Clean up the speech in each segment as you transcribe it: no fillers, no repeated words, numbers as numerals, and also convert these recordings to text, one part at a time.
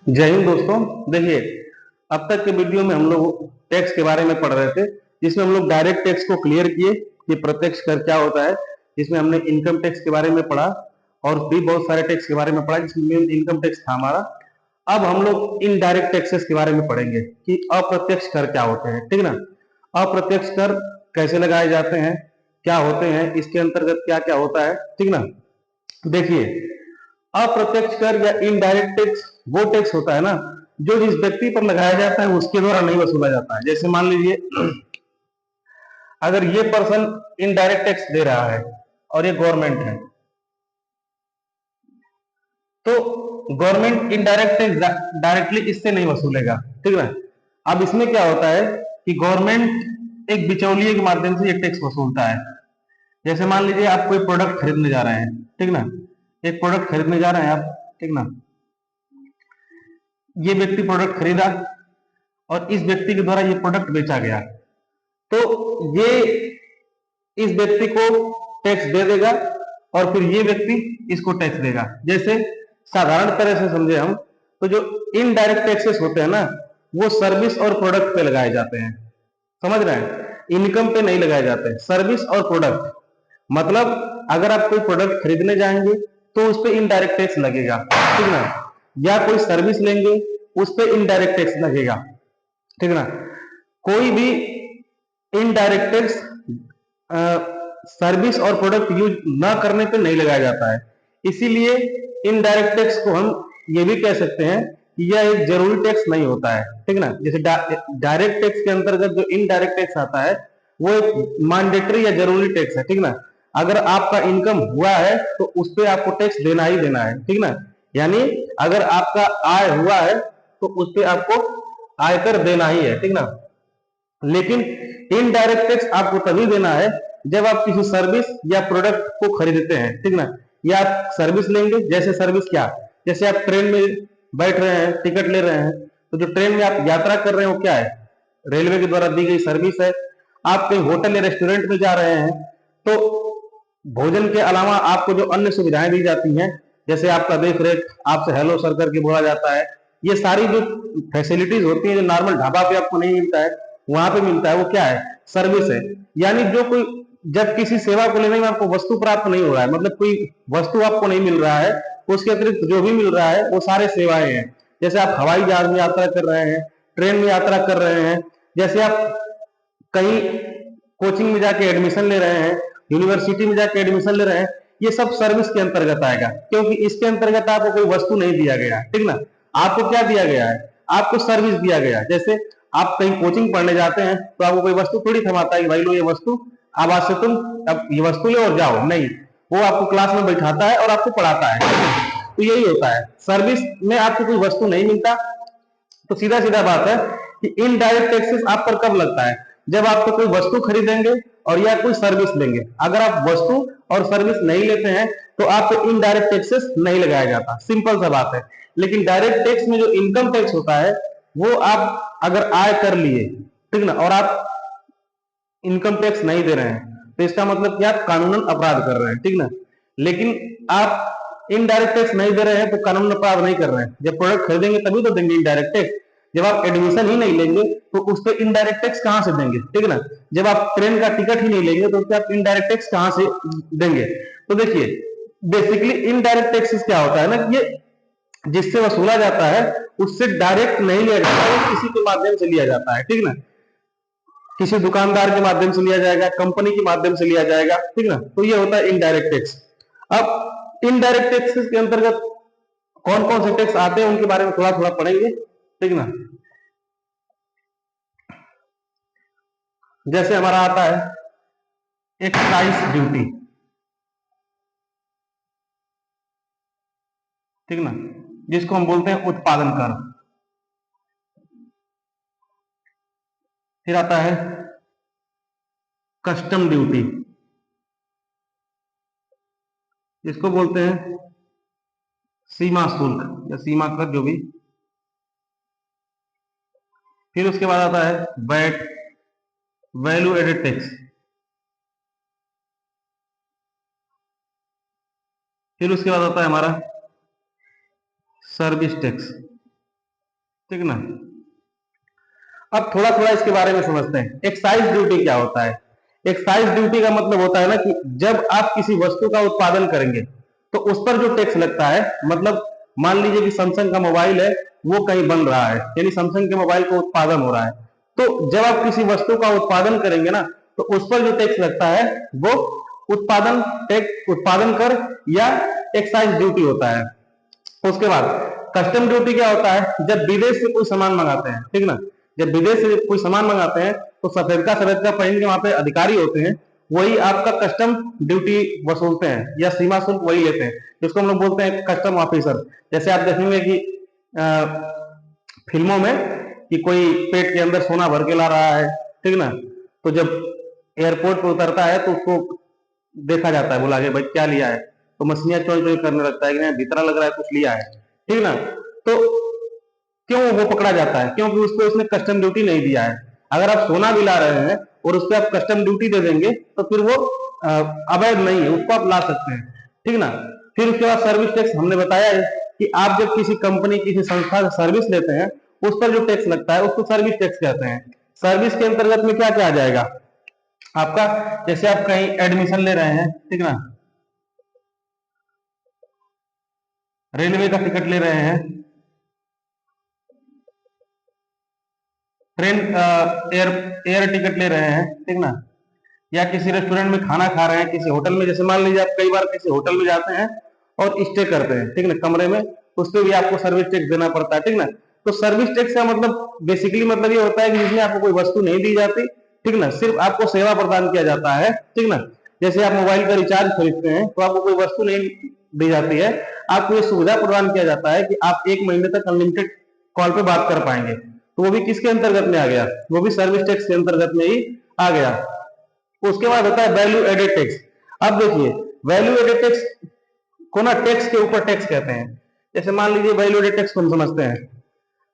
जय हिंद दोस्तों। देखिए, अब तक के वीडियो में हम लोग टैक्स के बारे में पढ़ रहे थे, जिसमें हम लोग डायरेक्ट टैक्स को क्लियर किए कि प्रत्यक्ष कर क्या होता है। जिसमें हमने इनकम टैक्स के बारे में पढ़ा और भी बहुत सारे टैक्स के बारे में पढ़ा, जिसमें इनकम टैक्स था हमारा। अब हम लोग इनडायरेक्ट टैक्सेस के बारे में पढ़ेंगे कि अप्रत्यक्ष कर क्या होते हैं, ठीक ना। अप्रत्यक्ष कर कैसे लगाए जाते हैं, क्या होते हैं, इसके अंतर्गत क्या क्या होता है, ठीक ना। देखिए, अप्रत्यक्ष कर या इनडायरेक्ट टैक्स वो टैक्स होता है ना जो जिस व्यक्ति पर लगाया जाता है उसके द्वारा नहीं वसूला जाता है। जैसे मान लीजिए, अगर ये पर्सन इनडायरेक्ट टैक्स दे रहा है और ये गवर्नमेंट है, तो गवर्नमेंट इनडायरेक्ट टैक्स डायरेक्टली इससे नहीं वसूलेगा, ठीक है। अब इसमें क्या होता है कि गवर्नमेंट एक बिचौलिए के माध्यम से ये टैक्स वसूलता है। जैसे मान लीजिए आप कोई प्रोडक्ट खरीदने जा रहे हैं, ठीक ना। एक प्रोडक्ट खरीदने जा रहे हैं आप, ठीक ना। ये व्यक्ति प्रोडक्ट खरीदा और इस व्यक्ति के द्वारा ये प्रोडक्ट बेचा गया, तो ये इस व्यक्ति को टैक्स दे देगा और फिर ये व्यक्ति इसको टैक्स देगा। जैसे साधारण तरह से समझे हम, तो जो इनडायरेक्ट टैक्सेस होते हैं ना, वो सर्विस और प्रोडक्ट पे लगाए जाते हैं। समझ रहे हैं, इनकम पे नहीं लगाए जाते, सर्विस और प्रोडक्ट। मतलब अगर आप कोई प्रोडक्ट खरीदने जाएंगे तो उस पर इनडायरेक्ट टैक्स लगेगा, ठीक ना। या कोई सर्विस लेंगे उस पर इनडायरेक्ट टैक्स लगेगा, ठीक ना। कोई भी इनडायरेक्ट टैक्स सर्विस और प्रोडक्ट यूज ना करने पे नहीं लगाया जाता है। इसीलिए इनडायरेक्ट टैक्स को हम ये भी कह सकते हैं कि यह एक जरूरी टैक्स नहीं होता है, ठीक ना। जैसे डायरेक्ट टैक्स के अंतर्गत जो इनडायरेक्ट टैक्स आता है वो एक मैंडेटरी या जरूरी टैक्स है, ठीक ना। अगर आपका इनकम हुआ है तो उस पर आपको टैक्स देना ही देना है, ठीक ना। यानी अगर आपका आय हुआ है तो उस पर आपको आयकर देना ही है, ठीक ना। लेकिन इनडायरेक्ट टैक्स आपको तभी देना है जब आप किसी सर्विस या प्रोडक्ट को खरीदते हैं, ठीक ना। या आप सर्विस लेंगे, जैसे सर्विस क्या, जैसे आप ट्रेन में बैठ रहे हैं, टिकट ले रहे हैं, तो जो ट्रेन में आप यात्रा कर रहे हैं वो क्या है, रेलवे के द्वारा दी गई सर्विस है। आप कहीं होटल या रेस्टोरेंट में जा रहे हैं तो भोजन के अलावा आपको जो अन्य सुविधाएं दी जाती हैं, जैसे आपका देख रेख, आपसे हेलो सर करके बोला जाता है, ये सारी जो फैसिलिटीज होती हैं जो नॉर्मल ढाबा पे आपको नहीं मिलता है वहां पे मिलता है, वो क्या है, सर्विस है। यानी जो कोई, जब किसी सेवा को लेने में आपको वस्तु प्राप्त नहीं हो रहा है, मतलब कोई वस्तु आपको नहीं मिल रहा है, उसके अतिरिक्त जो भी मिल रहा है वो सारे सेवाएं हैं। जैसे आप हवाई जहाज में यात्रा कर रहे हैं, ट्रेन में यात्रा कर रहे हैं, जैसे आप कहीं कोचिंग में जाके एडमिशन ले रहे हैं, यूनिवर्सिटी में जाके एडमिशन ले रहे हैं, ये सब सर्विस के अंतर्गत आएगा, क्योंकि इसके अंतर्गत आपको कोई वस्तु नहीं दिया गया है, ठीक ना। आपको क्या दिया गया है, आपको सर्विस दिया गया है। जैसे आप कहीं कोचिंग पढ़ने जाते हैं तो आपको कोई वस्तु थोड़ी थमाता है कि भाई लो ये वस्तु, अब आज से तुम अब ये वस्तु ले और जाओ, नहीं। वो आपको क्लास में बैठाता है और आपको पढ़ाता है। तो यही होता है, सर्विस में आपको कोई वस्तु नहीं मिलता। तो सीधा सीधा बात है कि इनडायरेक्ट टैक्सेस आप पर कब लगता है, जब आप तो कोई वस्तु खरीदेंगे और या कोई सर्विस लेंगे। अगर आप वस्तु और सर्विस नहीं लेते हैं तो आप पे इनडायरेक्ट टैक्सेस नहीं लगाया जाता, सिंपल सा बात है। लेकिन डायरेक्ट टैक्स में जो इनकम टैक्स होता है वो आप अगर आय कर लिए, ठीक ना, और आप इनकम टैक्स नहीं दे रहे हैं तो इसका मतलब क्या, आप कानूनन अपराध कर रहे हैं, ठीक ना। लेकिन आप इनडायरेक्ट टैक्स नहीं दे रहे हैं तो कानूनन अपराध नहीं कर रहे हैं। जब प्रोडक्ट खरीदेंगे तभी तो देंगे इनडायरेक्ट टैक्स। जब आप एडमिशन ही नहीं लेंगे तो उस पर इनडायरेक्ट टैक्स कहां से देंगे, ठीक ना। जब आप ट्रेन का टिकट ही नहीं लेंगे तो आप इनडायरेक्ट टैक्स कहां से देंगे। तो देखिए, बेसिकली इनडायरेक्ट टैक्सेस क्या होता है ना, ये जिससे वसूला जाता है उससे डायरेक्ट नहीं लिया जाता, वो किसी के माध्यम से लिया जाता है, ठीक ना। किसी दुकानदार के माध्यम से लिया जाएगा, कंपनी के माध्यम से लिया जाएगा, ठीक ना। तो ये होता है इनडायरेक्ट टैक्स। अब इनडायरेक्ट टैक्सेस के अंतर्गत कौन कौन से टैक्स आते हैं उनके बारे में थोड़ा थोड़ा पढ़ेंगे, ठीक ना। जैसे हमारा आता है एक्साइज ड्यूटी, ठीक ना, जिसको हम बोलते हैं उत्पादन कर। फिर आता है कस्टम ड्यूटी, जिसको बोलते हैं सीमा शुल्क या सीमा कर जो भी। फिर उसके बाद आता है वैट, वैल्यू एडेड टैक्स। फिर उसके बाद आता है हमारा सर्विस टैक्स। ठीक ना। अब थोड़ा थोड़ा इसके बारे में समझते हैं। एक्साइज ड्यूटी क्या होता है? एक्साइज ड्यूटी का मतलब होता है ना कि जब आप किसी वस्तु का उत्पादन करेंगे तो उस पर जो टैक्स लगता है, मतलब मान लीजिए कि सैमसंग का मोबाइल है, वो कहीं बन रहा है, यानी सैमसंग के मोबाइल का उत्पादन हो रहा है, तो जब आप किसी वस्तु का उत्पादन करेंगे ना, तो उस पर जो टैक्स लगता है वो उत्पादन टैक्स, उत्पादन कर या एक्साइज ड्यूटी होता है। उसके बाद कस्टम ड्यूटी क्या होता है? जब विदेश से कोई सामान मंगाते हैं, ठीक ना, जब विदेश से कोई सामान मंगाते हैं तो सफेद का पहन के वहां पे अधिकारी होते हैं, वही आपका कस्टम ड्यूटी वसूलते हैं या सीमा शुल्क वही लेते हैं, जिसको हम लोग बोलते हैं कस्टम ऑफिसर। जैसे आप देखेंगे कि फिल्मों में कि कोई पेट के अंदर सोना भर के ला रहा है, ठीक ना, तो जब एयरपोर्ट पर उतरता है तो उसको देखा जाता है, बोला भाई क्या लिया है, तो मछलियां चोई चोई करने लगता है कि नहीं भीतरा लग रहा है कुछ लिया है, ठीक ना। तो क्यों वो पकड़ा जाता है? क्योंकि उसको उसने कस्टम ड्यूटी नहीं दिया है। अगर आप सोना भी ला रहे हैं और उस पर आप कस्टम ड्यूटी दे देंगे तो फिर वो अवैध नहीं है, उसको आप ला सकते हैं, ठीक ना। फिर उसके बाद सर्विस टैक्स हमने बताया है कि आप जब किसी कंपनी किसी संस्था से सर्विस लेते हैं उस पर जो टैक्स लगता है उसको सर्विस टैक्स कहते हैं। सर्विस के अंतर्गत में क्या क्या आ जाएगा आपका? जैसे आप कहीं एडमिशन ले रहे हैं, ठीक ना, रेलवे का टिकट ले रहे हैं, ट्रेन एयर एयर टिकट ले रहे हैं, ठीक ना, या किसी रेस्टोरेंट में खाना खा रहे हैं, किसी होटल में, जैसे मान लीजिए आप कई बार किसी होटल में जाते हैं और स्टे करते हैं, ठीक ना, कमरे में, उस पर भी आपको सर्विस टैक्स देना पड़ता है, ठीक ना। तो सर्विस टैक्स का मतलब बेसिकली मतलब ये होता है कि जिसमें आपको कोई वस्तु नहीं दी जाती, ठीक ना, सिर्फ आपको सेवा प्रदान किया जाता है, ठीक ना। जैसे आप मोबाइल का रिचार्ज खरीदते हैं तो आपको कोई वस्तु नहीं दी जाती है, आपको ये सुविधा प्रदान किया जाता है कि आप 1 महीने तक अनलिमिटेड कॉल पे बात कर पाएंगे, तो वो भी किसके अंतर्गत में आ गया? वो भी सर्विस टैक्स के अंतर्गत में ही आ गया। उसके बाद होता है वैल्यू एडेड टैक्स। अब देखिए, वैल्यू एडेड टैक्स को ना टैक्स के ऊपर टैक्स कहते हैं। जैसे मान लीजिए वैल्यू एडेड टैक्स को हम समझते हैं,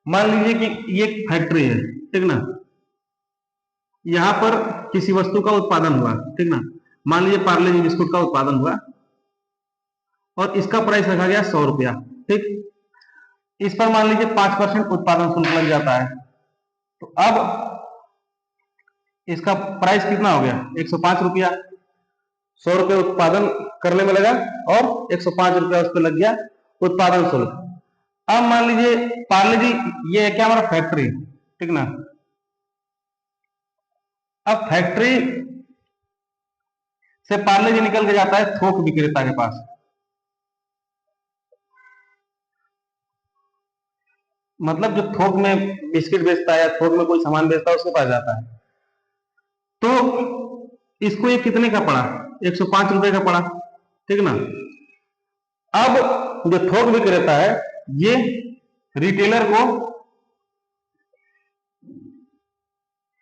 मान लीजिए कि ये एक फैक्ट्री है, ठीक ना, यहां पर किसी वस्तु का उत्पादन हुआ, ठीक ना, मान लीजिए पार्ले जी बिस्कुट का उत्पादन हुआ और इसका प्राइस रखा गया 100 रुपया, ठीक। इस पर मान लीजिए 5% उत्पादन शुल्क लग जाता है, तो अब इसका प्राइस कितना हो गया? 105 रुपया। 100 रुपये उत्पादन करने में लगा और 105 रुपया उस पर लग गया उत्पादन शुल्क। अब मान लीजिए पार्ले जी, ये है क्या हमारा फैक्ट्री, ठीक ना। अब फैक्ट्री से पार्ले जी निकल के जाता है थोक विक्रेता के पास, मतलब जो थोक में बिस्किट बेचता है या थोक में कोई सामान बेचता है उसके पास जाता है, तो इसको ये कितने का पड़ा? 105 रुपए का पड़ा, ठीक ना। अब जो थोक विक्रेता है ये रिटेलर को,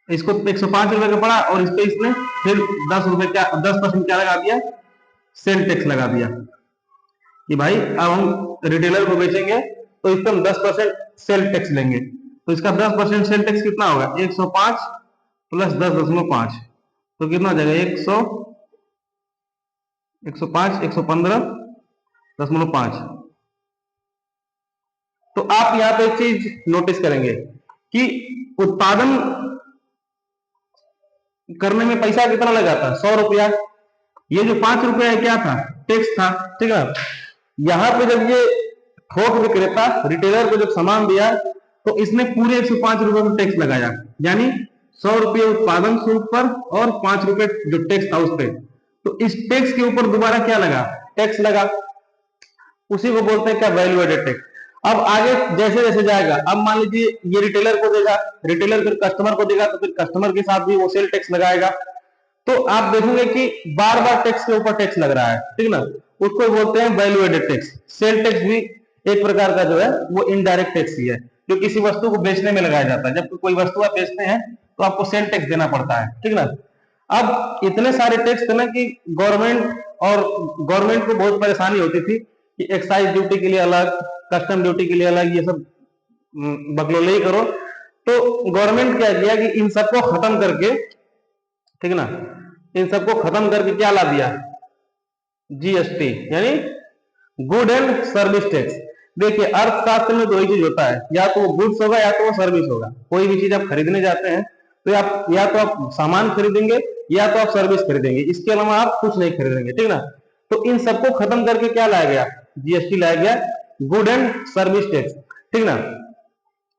इसको 105 रुपए का पड़ा और इस पे इसने फिर 10 रुपए क्या 10% क्या लगा दिया? सेल टैक्स लगा दिया कि भाई अब हम रिटेलर को बेचेंगे तो इस पर हम 10% सेल टैक्स लेंगे, तो इसका 10% सेल टैक्स कितना होगा? 105 प्लस 10.5, तो कितना हो जाएगा? 105 115.5। तो आप यहाँ पे एक चीज नोटिस करेंगे कि उत्पादन करने में पैसा कितना लगा था? 100 रुपया। ये जो 5 रुपया है क्या था? टैक्स था, ठीक है। यहाँ पे जब ये थोक विक्रेता रिटेलर को जब सामान दिया तो इसने पूरे 105 रुपए का टैक्स लगाया, यानी 100 रुपये उत्पादन शुल्क पर और 5 रुपए जो टैक्स था उस पर। तो इस टैक्स के ऊपर दोबारा क्या लगा? टैक्स लगा। उसी को बोलते हैं क्या? Value added tax. अब आगे जैसे जैसे जाएगा, अब मान लीजिए ये रिटेलर को देगा, रिटेलर फिर कस्टमर को देगा, तो फिर कस्टमर के साथ भी वो सेल टैक्स लगाएगा, तो आप देखेंगे कि बार बार टैक्स के ऊपर टैक्स लग रहा है, ठीक ना। उसको बोलते हैं value added tax. Sale tax भी एक प्रकार का जो है वो इनडायरेक्ट टैक्स ही है, जो किसी वस्तु को बेचने में लगाया जाता है। जब कोई वस्तु आप बेचते हैं तो आपको सेल टैक्स देना पड़ता है, ठीक ना। अब इतने सारे टैक्स थे ना कि गवर्नमेंट को बहुत परेशानी होती थी कि एक्साइज ड्यूटी के लिए अलग, कस्टम ड्यूटी के लिए अलग, ये सब बकलोले ही करो। तो गवर्नमेंट क्या किया कि इन सबको खत्म करके, ठीक ना, इन सबको खत्म करके क्या ला दिया? जीएसटी, यानी गुड एंड सर्विस टैक्स। देखिए अर्थशास्त्र में दो ही चीज होता है, या तो वो गुड्स होगा या तो वो सर्विस होगा। कोई भी चीज आप खरीदने जाते हैं तो आप या तो आप सामान खरीदेंगे या तो आप सर्विस खरीदेंगे, इसके अलावा आप कुछ नहीं खरीदेंगे, ठीक ना। तो इन सबको खत्म करके क्या लाया गया, जीएसटी लाया गया, गुड एंड सर्विस टैक्स, ठीक ना।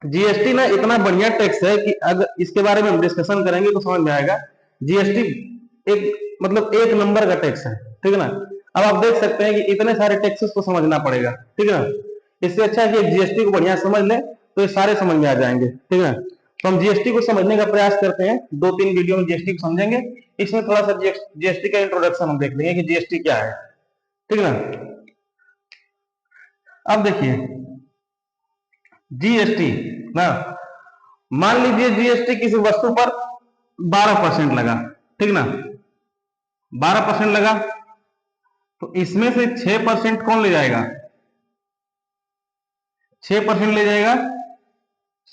जीएसटी ना इतना बढ़िया टैक्स है कि अगर इसके बारे में हम डिस्कशन करेंगे तो समझ में आएगा। जीएसटी एक मतलब एक नंबर का टैक्स है, ठीक है ना। अब आप देख सकते हैं कि इतने सारे टैक्सेस को समझना पड़ेगा, ठीक है ना। इससे अच्छा है कि जीएसटी को बढ़िया समझ लें तो ये सारे समझ में आ जाएंगे, ठीक है ना। तो हम जीएसटी को समझने का प्रयास करते हैं, 2-3 वीडियो में जीएसटी को समझेंगे। इसमें थोड़ा सा जीएसटी का इंट्रोडक्शन हम देख लेंगे कि जीएसटी क्या है, ठीक है ना। अब देखिए जीएसटी ना, मान लीजिए जीएसटी किसी वस्तु पर 12% लगा, ठीक ना, 12% लगा, तो इसमें से 6% कौन ले जाएगा, 6% ले जाएगा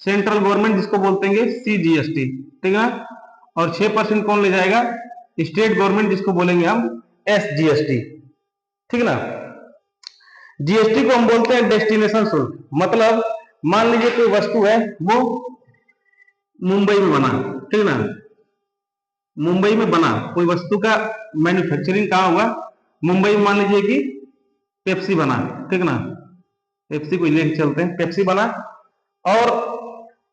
सेंट्रल गवर्नमेंट, जिसको बोलते हैं सीजीएसटी, ठीक है ना। और 6% कौन ले जाएगा, स्टेट गवर्नमेंट, जिसको बोलेंगे हम एसजीएसटी, ठीक ना। जीएसटी को हम बोलते हैं डेस्टिनेशन शुल्क। मतलब मान लीजिए कोई वस्तु है वो मुंबई में बना, ठीक ना, मुंबई में बना कोई वस्तु का मैन्युफैक्चरिंग कहाँ हुआ, मुंबई में। मान लीजिए कि पेप्सी बना, ठीक ना, पेप्सी को लेके चलते हैं, पेप्सी बना और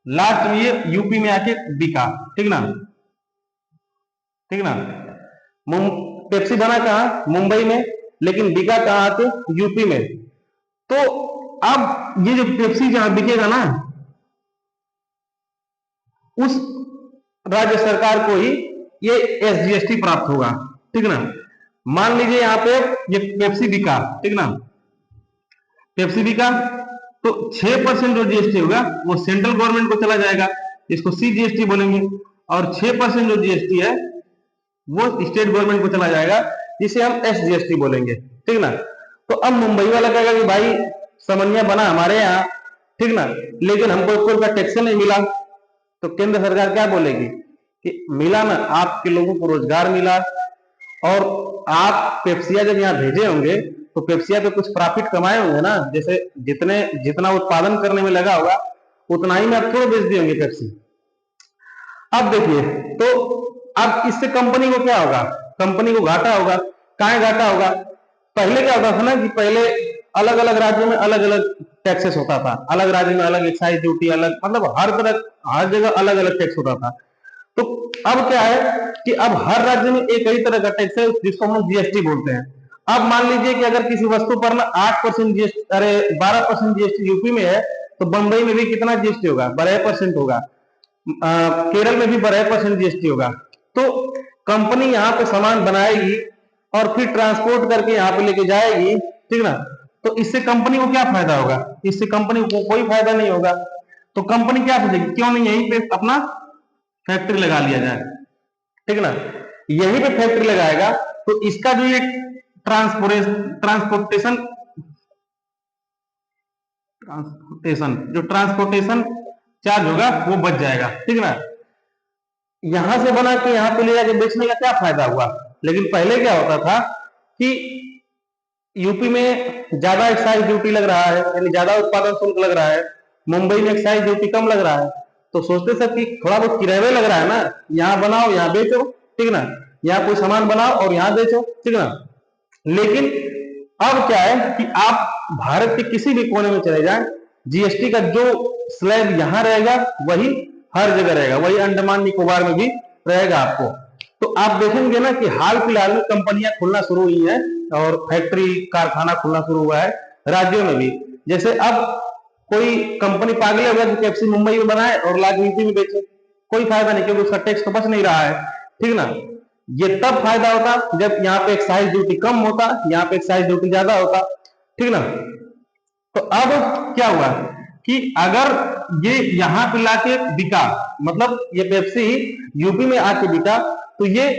लास्ट में ये यूपी में आके बिका, ठीक ना, ठीक ना। पेप्सी बना कहाँ, मुंबई में, लेकिन बिका कहाँ आके, यूपी में। तो अब ये जो पेप्सी जहां बिकेगा ना, उस राज्य सरकार को ही ये एसजीएसटी प्राप्त होगा, ठीक ना। मान लीजिए यहाँ पे ये पेप्सी बिका, ठीक ना, पेप्सी बिका, तो 6% जो जीएसटी होगा वो सेंट्रल गवर्नमेंट को चला जाएगा, इसको सीजीएसटी बोलेंगे। और 6% जो जीएसटी है वो स्टेट गवर्नमेंट को चला जाएगा, जिसे हम एसजीएसटी बोलेंगे, ठीक ना। तो अब मुंबई वाला कहेगा कि भाई समन्वय बना हमारे यहाँ, ठीक ना, लेकिन हमको कोई का टैक्स नहीं मिला। तो केंद्र सरकार क्या बोलेगी कि मिला ना, आपके लोगों को रोजगार मिला, और आप पेप्सिया जब यहाँ भेजे होंगे तो पेप्सिया पे कुछ प्रॉफिट कमाए होंगे ना, जैसे जितना उत्पादन करने में लगा होगा उतना ही में आप थोड़ा बेच दिए होंगे पेप्सी। अब देखिए, तो अब इससे कंपनी को क्या होगा, कंपनी को घाटा होगा। कहाँ घाटा होगा, पहले क्या होता था ना कि पहले अलग अलग राज्यों में अलग अलग टैक्सेस होता था, अलग राज्य में अलग एक्साइज ड्यूटी, अलग, मतलब हर जगह अलग अलग टैक्स होता था। तो अब क्या है कि अब हर राज्य में एक ही तरह का टैक्स है, जिसको हम जीएसटी बोलते हैं। अब मान लीजिए कि अगर किसी वस्तु पर ना 8% जीएसटी, अरे 12% जीएसटी यूपी में है, तो बंबई में भी कितना जीएसटी होगा, 12% होगा। केरल में भी 12% जीएसटी होगा। तो कंपनी यहाँ पे सामान बनाएगी और फिर ट्रांसपोर्ट करके यहाँ पे लेके जाएगी, ठीक ना। तो इससे कंपनी को क्या फायदा होगा, इससे कंपनी को कोई फायदा नहीं होगा। तो कंपनी क्या सोचेगी, क्यों नहीं यहीं पे अपना फैक्ट्री लगा लिया जाए, ठीक ना। यहीं पे फैक्ट्री लगाएगा तो इसका जो ये ट्रांसपोर्टेशन जो ट्रांसपोर्टेशन चार्ज होगा वो बच जाएगा, ठीक ना। यहां से बना के यहां पे ले जाके बेचने का क्या फायदा हुआ। लेकिन पहले क्या होता था कि यूपी में ज्यादा एक्साइज ड्यूटी लग रहा है, यानी ज्यादा उत्पादन शुल्क लग रहा है, मुंबई में एक्साइज ड्यूटी कम लग रहा है। तो सोचते सब कि थोड़ा बहुत किराए लग रहा है ना, यहाँ बनाओ यहाँ बेचो, ठीक ना, यहाँ कोई सामान बनाओ और यहाँ बेचो, ठीक ना। लेकिन अब क्या है कि आप भारत के किसी भी कोने में चले जाएं, जीएसटी का जो स्लैब यहां रहेगा वही हर जगह रहेगा, वही अंडमान निकोबार में भी रहेगा आपको। तो आप देखेंगे ना कि हाल फिलहाल में कंपनियां खुलना शुरू हुई हैं और फैक्ट्री कारखाना खुलना शुरू हुआ है राज्यों में भी। जैसे अब कोई कंपनी पागल होगा कि पेप्सी मुंबई में बनाए और लाके यूपी में बेचे, कोई फायदा नहीं, क्योंकि उसका टैक्स तो बच नहीं रहा है, ठीक ना। ये तब फायदा होता जब यहाँ पे एक्साइज ड्यूटी कम होता, यहाँ पे एक्साइज ड्यूटी ज्यादा होता, ठीक ना। तो अब क्या हुआ कि अगर ये यहाँ पे लाके बिका, मतलब ये पेप्सी यूपी में आके बिका, तो ये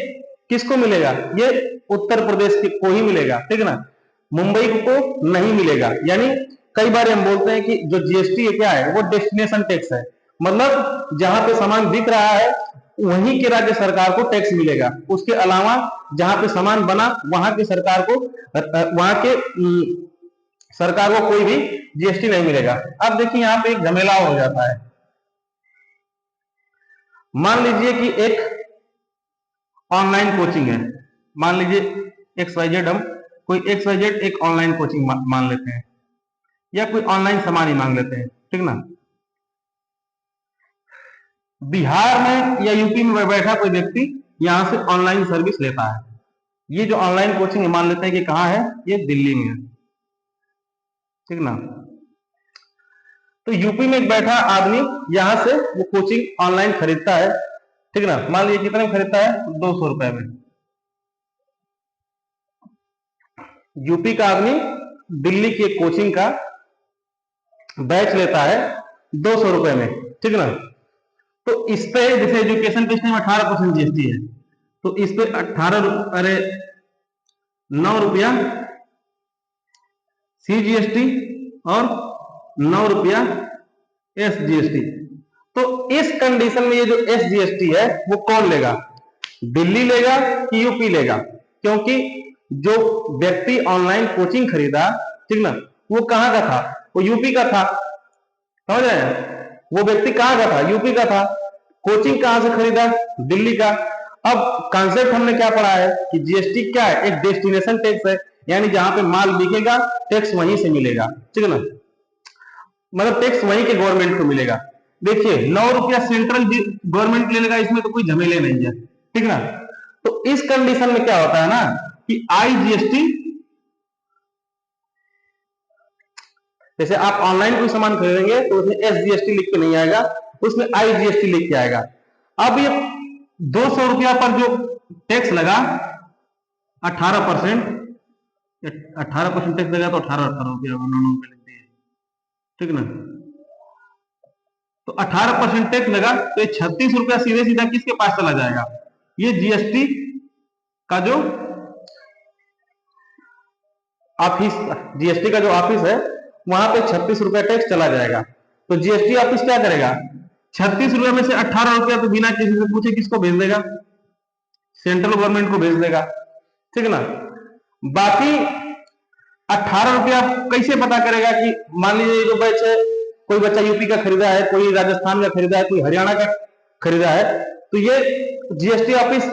किसको मिलेगा, ये उत्तर प्रदेश को ही मिलेगा, ठीक ना, मुंबई को नहीं मिलेगा। यानी कई बार हम बोलते हैं कि जो जीएसटी है क्या है, वो डेस्टिनेशन टैक्स है। मतलब जहां पे सामान बिक रहा है वहीं के राज्य सरकार को टैक्स मिलेगा, उसके अलावा जहां पे सामान बना वहां की सरकार को, वहां के सरकार को कोई भी जीएसटी नहीं मिलेगा। अब देखिए यहाँ पे एक झमेला हो जाता है। मान लीजिए कि एक ऑनलाइन कोचिंग है, मान लीजिए XYZ, हम कोई XYZ एक ऑनलाइन कोचिंग मान लेते हैं, या कोई ऑनलाइन सामान ही मांग लेते हैं, ठीक ना। बिहार में या यूपी में बैठा कोई व्यक्ति यहां से ऑनलाइन सर्विस लेता है। ये जो ऑनलाइन कोचिंग है मान लेते हैं कि कहां है, ये दिल्ली में है, ठीक ना। तो यूपी में बैठा आदमी यहां से वो कोचिंग ऑनलाइन खरीदता है, ठीक ना। मान लीजिए कितने में खरीदता है, 200 रुपए में। यूपी का आदमी दिल्ली की एक कोचिंग का बैच लेता है 200 रुपए में, ठीक ना। तो इस पे जैसे एजुकेशन के में 18% जीएसटी है, तो इस पे 9 रुपया CGST और 9 रुपया SGST। तो इस कंडीशन में ये जो SGST है वो कौन लेगा, दिल्ली लेगा कि यूपी लेगा? क्योंकि जो व्यक्ति ऑनलाइन कोचिंग खरीदा, ठीक ना, वो कहां का था, वो यूपी का था, समझ रहे हैं। वो व्यक्ति कहां का था, यूपी का था। कोचिंग कहां से खरीदा, दिल्ली का। अब कॉन्सेप्ट हमने क्या पढ़ा है कि जीएसटी क्या है, एक डेस्टिनेशन टैक्स है, यानी जहां पे माल बिकेगा टैक्स वहीं से मिलेगा, ठीक है ना, मतलब टैक्स वहीं के गवर्नमेंट को मिलेगा। देखिए 9 रुपया सेंट्रल गवर्नमेंट ले लेगा, इसमें तो कोई झमेले नहीं है, ठीक ना। तो इस कंडीशन में क्या होता है ना कि IGST, जैसे आप ऑनलाइन कोई सामान खरीदेंगे तो उसमें SGST लिख के नहीं आएगा, उसमें IGST लिख के आएगा। अब ये 200 रुपया पर जो टैक्स लगा 18% टैक्स लगा, तो 18 रुपया लिख दिए, ठीक ना। तो 18% टैक्स लगा, तो ये 36 रुपया सीधे सीधा किसके पास चला जाएगा, ये जीएसटी का जो ऑफिस, जीएसटी का जो ऑफिस है वहां पे 36 रुपया टैक्स चला जाएगा। तो जीएसटी ऑफिस क्या करेगा, 36 रुपया में से 18 रुपया तो बिना किसी से पूछे किसको भेज देगा, सेंट्रल गवर्नमेंट को भेज देगा, ठीक ना। बाकी 18 रुपया कैसे पता करेगा कि मान लीजिए जो बैच है, कोई बच्चा यूपी का खरीदा है, कोई राजस्थान का खरीदा है, कोई हरियाणा का खरीदा है, तो ये जीएसटी ऑफिस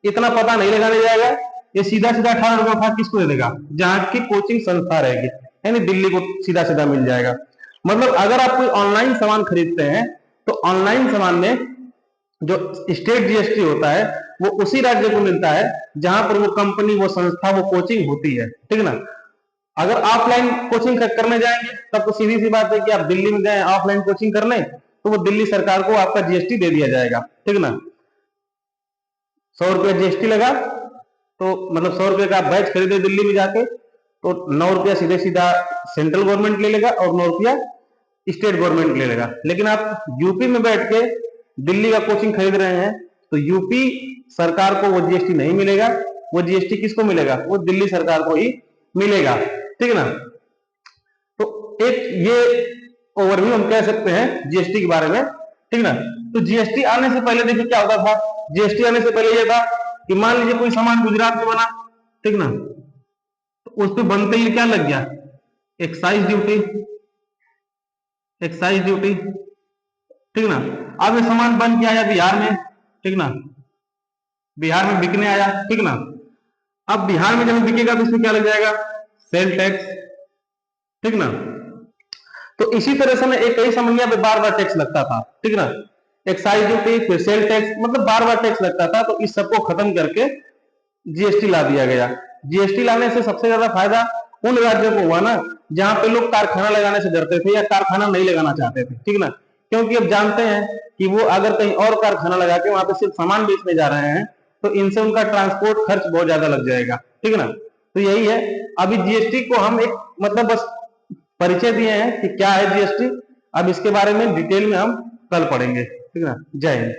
इतना पता नहीं लगाने जाएगा, ये सीधा सीधा 18 रुपया उठा किसको दे देगा, जहां की कोचिंग संस्था रहेगी, यानी दिल्ली को सीधा सीधा मिल जाएगा। मतलब अगर आप कोई ऑनलाइन सामान खरीदते हैं तो ऑनलाइन सामान में जो स्टेट जीएसटी होता है वो उसी राज्य को मिलता है जहां पर वो कंपनी, वो संस्था, वो कोचिंग होती है, ठीक ना। अगर ऑफलाइन कोचिंग करने जाएंगे तब तो सीधी सी बात है कि आप दिल्ली में गए ऑफलाइन कोचिंग करने, तो वो दिल्ली सरकार को आपका जीएसटी दे दिया जाएगा, ठीक ना। 100 रुपया जीएसटी लगा, तो मतलब 100 रुपये का बैच खरीदे दिल्ली में जाके, तो 9 रुपया सीधे सीधा सेंट्रल गवर्नमेंट ले लेगा और 9 रुपया स्टेट गवर्नमेंट ले लेगा। लेकिन आप यूपी में बैठ के दिल्ली का कोचिंग खरीद रहे हैं तो यूपी सरकार को वो जीएसटी नहीं मिलेगा, वो जीएसटी किसको मिलेगा, वो दिल्ली सरकार को ही मिलेगा, ठीक है ना। तो एक ये ओवरव्यू हम कह सकते हैं जीएसटी के बारे में, ठीक ना। तो जीएसटी आने से पहले देखिए क्या होता था, जीएसटी आने से पहले ये था कि मान लीजिए कोई सामान गुजरात में बना, ठीक ना, तो उस पर बनते ही क्या लग गया, एक्साइज ड्यूटी, एक्साइज ड्यूटी, ठीक ना। अब ये सामान बन के आया बिहार में, ठीक ना, बिहार में बिकने आया, ठीक ना। अब बिहार में जब बिकेगा तो उसमें क्या लग जाएगा, सेल टैक्स, ठीक ना। तो इसी तरह से ना एक ही समझिया पे बार बार टैक्स लगता था, ठीक ना, एक्साइज ड्यूटी फिर सेल टैक्स, मतलब बार बार टैक्स लगता था। तो इस सबको खत्म करके जीएसटी ला दिया गया। जीएसटी लाने से सबसे ज्यादा फायदा उन राज्यों को हुआ ना जहां पे लोग कारखाना लगाने से डरते थे या कारखाना नहीं लगाना चाहते थे, ठीक ना। क्योंकि अब जानते हैं कि वो अगर कहीं और कारखाना लगा के वहां पे सिर्फ सामान बेचने जा रहे हैं तो इनसे उनका ट्रांसपोर्ट खर्च बहुत ज्यादा लग जाएगा, ठीक है ना। तो यही है, अभी जीएसटी को हम एक मतलब बस परिचय दिए हैं कि क्या है जीएसटी। अब इसके बारे में डिटेल में हम कल पढ़ेंगे, ठीक है ना। जय हिंद।